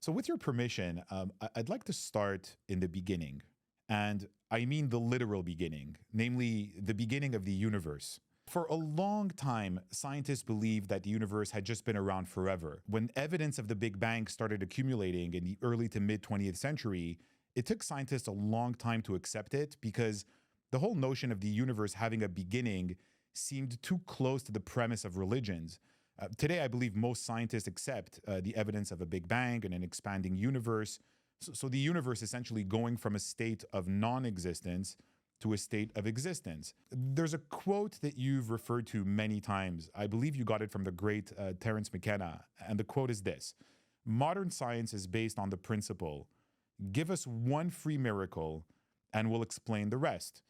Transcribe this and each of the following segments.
So, with your permission, I'd like to start in the beginning. And I mean the literal beginning, namely the beginning of the universe. For a long time, scientists believed that the universe had just been around forever. When evidence of the Big Bang started accumulating in the early to mid 20th century, it took scientists a long time to accept it because the whole notion of the universe having a beginning seemed too close to the premise of religions. Today, I believe most scientists accept the evidence of a Big Bang and an expanding universe. So the universe essentially going from a state of non existence to a state of existence. There's a quote that you've referred to many times. I believe you got it from the great Terence McKenna. And the quote is this: modern science is based on the principle, give us one free miracle and we'll explain the rest.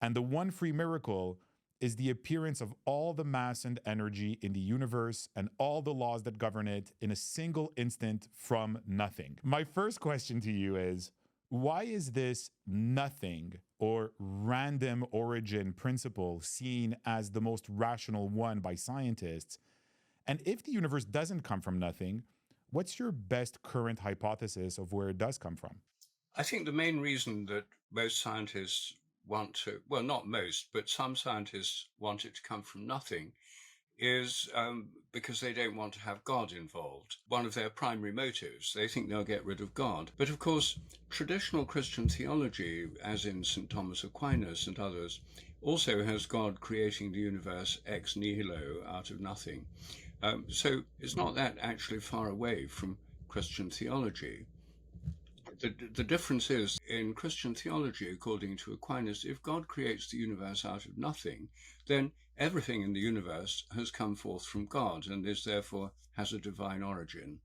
And the one free miracle is the appearance of all the mass and energy in the universe and all the laws that govern it in a single instant from nothing. My first question to you is, why is this nothing or random origin principle seen as the most rational one by scientists? And if the universe doesn't come from nothing, what's your best current hypothesis of where it does come from? I think the main reason that most scientists want to, well, not most, but some scientists want it to come from nothing is because they don't want to have God involved. One of their primary motives, they think they'll get rid of God. But of course, traditional Christian theology, as in St. Thomas Aquinas and others, also has God creating the universe ex nihilo, out of nothing. So it's not that actually far away from Christian theology. The difference is, in Christian theology, according to Aquinas, if God creates the universe out of nothing, then everything in the universe has come forth from God and is therefore has a divine origin.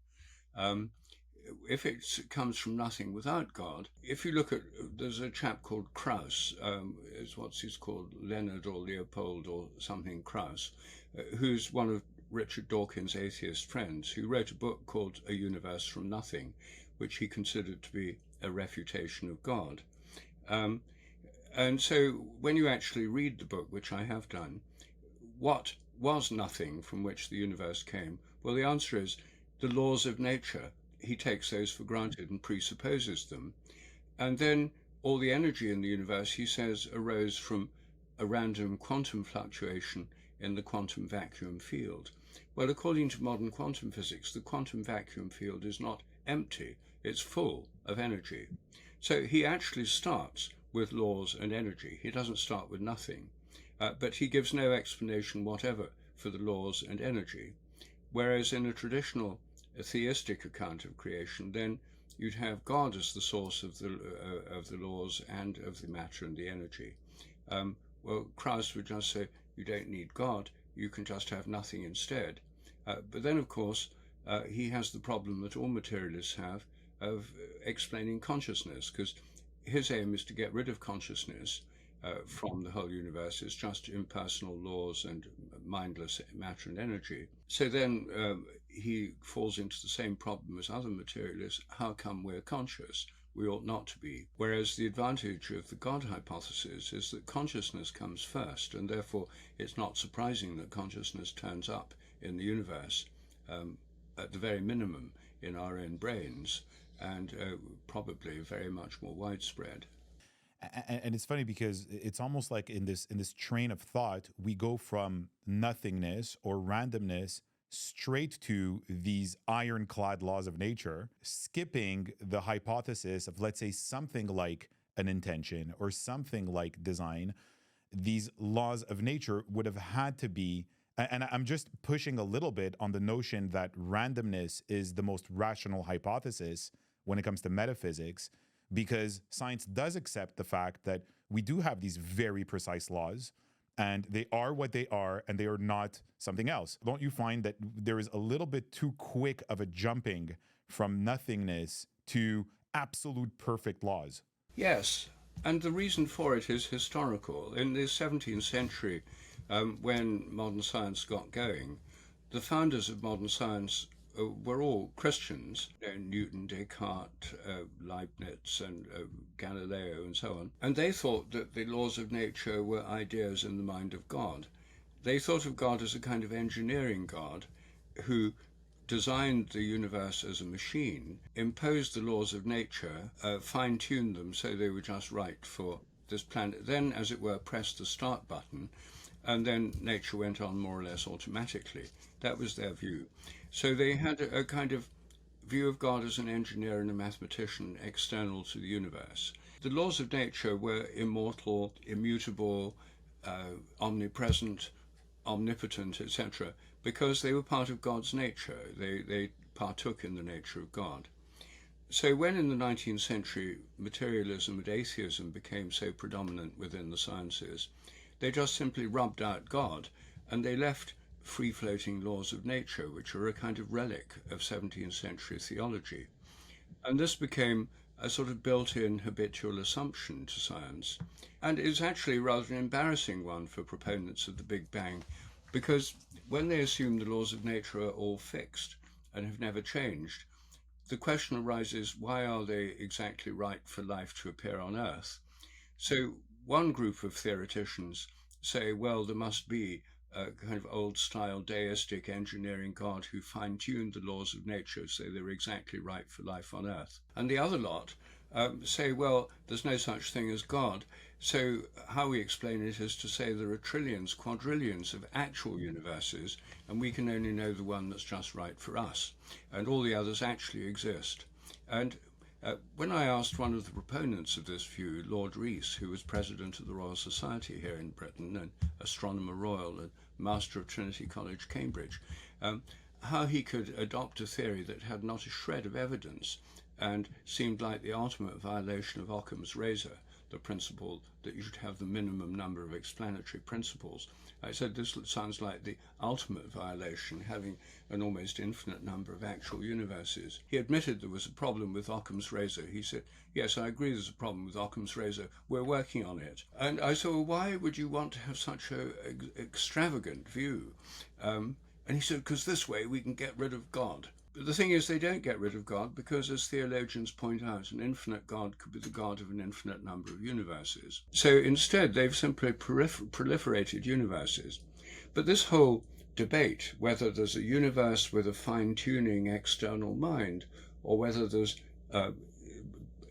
If it comes from nothing without God, if you look at, there's a chap called Krauss, is what's he's called, Leonard or Leopold or something Krauss, who's one of Richard Dawkins' atheist friends, who wrote a book called A Universe from Nothing, which he considered to be a refutation of God. And so when you actually read the book, which I have done, what was nothing from which the universe came? Well, the answer is the laws of nature. He takes those for granted and presupposes them. And then all the energy in the universe, he says, arose from a random quantum fluctuation in the quantum vacuum field. Well, according to modern quantum physics, the quantum vacuum field is not empty, it's full of energy. So he actually starts with laws and energy. He doesn't start with nothing, but he gives no explanation whatever for the laws and energy. Whereas in a traditional theistic account of creation, then you'd have God as the source of the laws and of the matter and the energy. Well, Krauss would just say, you don't need God, you can just have nothing instead. But then, of course, he has the problem that all materialists have of explaining consciousness, because his aim is to get rid of consciousness from the whole universe. It's just impersonal laws and mindless matter and energy. So then he falls into the same problem as other materialists. How come we're conscious? We ought not to be. Whereas the advantage of the God hypothesis is that consciousness comes first, and therefore it's not surprising that consciousness turns up in the universe, at the very minimum in our own brains, and probably very much more widespread. And it's funny because it's almost like in this train of thought, we go from nothingness or randomness straight to these ironclad laws of nature, skipping the hypothesis of, let's say, something like an intention or something like design. These laws of nature would have had to be, and I'm just pushing a little bit on the notion that randomness is the most rational hypothesis when it comes to metaphysics, because science does accept the fact that we do have these very precise laws and they are what they are and they are not something else. Don't you find that there is a little bit too quick of a jumping from nothingness to absolute perfect laws? Yes, and the reason for it is historical. In the 17th century, when modern science got going, the founders of modern science were all Christians, Newton, Descartes, Leibniz, and Galileo, and so on. And they thought that the laws of nature were ideas in the mind of God. They thought of God as a kind of engineering God who designed the universe as a machine, imposed the laws of nature, fine-tuned them so they were just right for this planet, then, as it were, pressed the start button, and then nature went on more or less automatically. That was their view. So they had a kind of view of God as an engineer and a mathematician external to the universe. The laws of nature were immortal, immutable, omnipresent, omnipotent, etc., because they were part of God's nature. They partook in the nature of God. So when in the 19th century materialism and atheism became so predominant within the sciences, they just simply rubbed out God, and they left free-floating laws of nature, which are a kind of relic of 17th century theology. And this became a sort of built-in habitual assumption to science. And it's actually rather an embarrassing one for proponents of the Big Bang, because when they assume the laws of nature are all fixed and have never changed, the question arises, why are they exactly right for life to appear on Earth? So one group of theoreticians say, well, there must be a kind of old-style deistic engineering God who fine-tuned the laws of nature so they were exactly right for life on Earth. And the other lot say, well, there's no such thing as God, so how we explain it is to say there are trillions, quadrillions of actual universes, and we can only know the one that's just right for us, and all the others actually exist. And when I asked one of the proponents of this view, Lord Rees, who was president of the Royal Society here in Britain, and Astronomer Royal and Master of Trinity College, Cambridge, how he could adopt a theory that had not a shred of evidence and seemed like the ultimate violation of Occam's razor, the principle that you should have the minimum number of explanatory principles. I said this sounds like the ultimate violation, having an almost infinite number of actual universes. He admitted there was a problem with Occam's razor. He said, yes, I agree there's a problem with Occam's razor. We're working on it. And I said, well, why would you want to have such an extravagant view? And he said, because this way we can get rid of God. But the thing is, they don't get rid of God because, as theologians point out, an infinite God could be the God of an infinite number of universes. So instead, they've simply proliferated universes. But this whole debate, whether there's a universe with a fine-tuning external mind, or whether there's an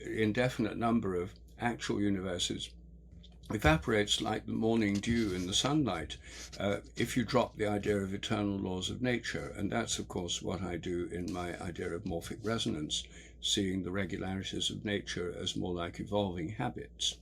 indefinite number of actual universes, evaporates like the morning dew in the sunlight if you drop the idea of eternal laws of nature. And that's, of course, what I do in my idea of morphic resonance, seeing the regularities of nature as more like evolving habits.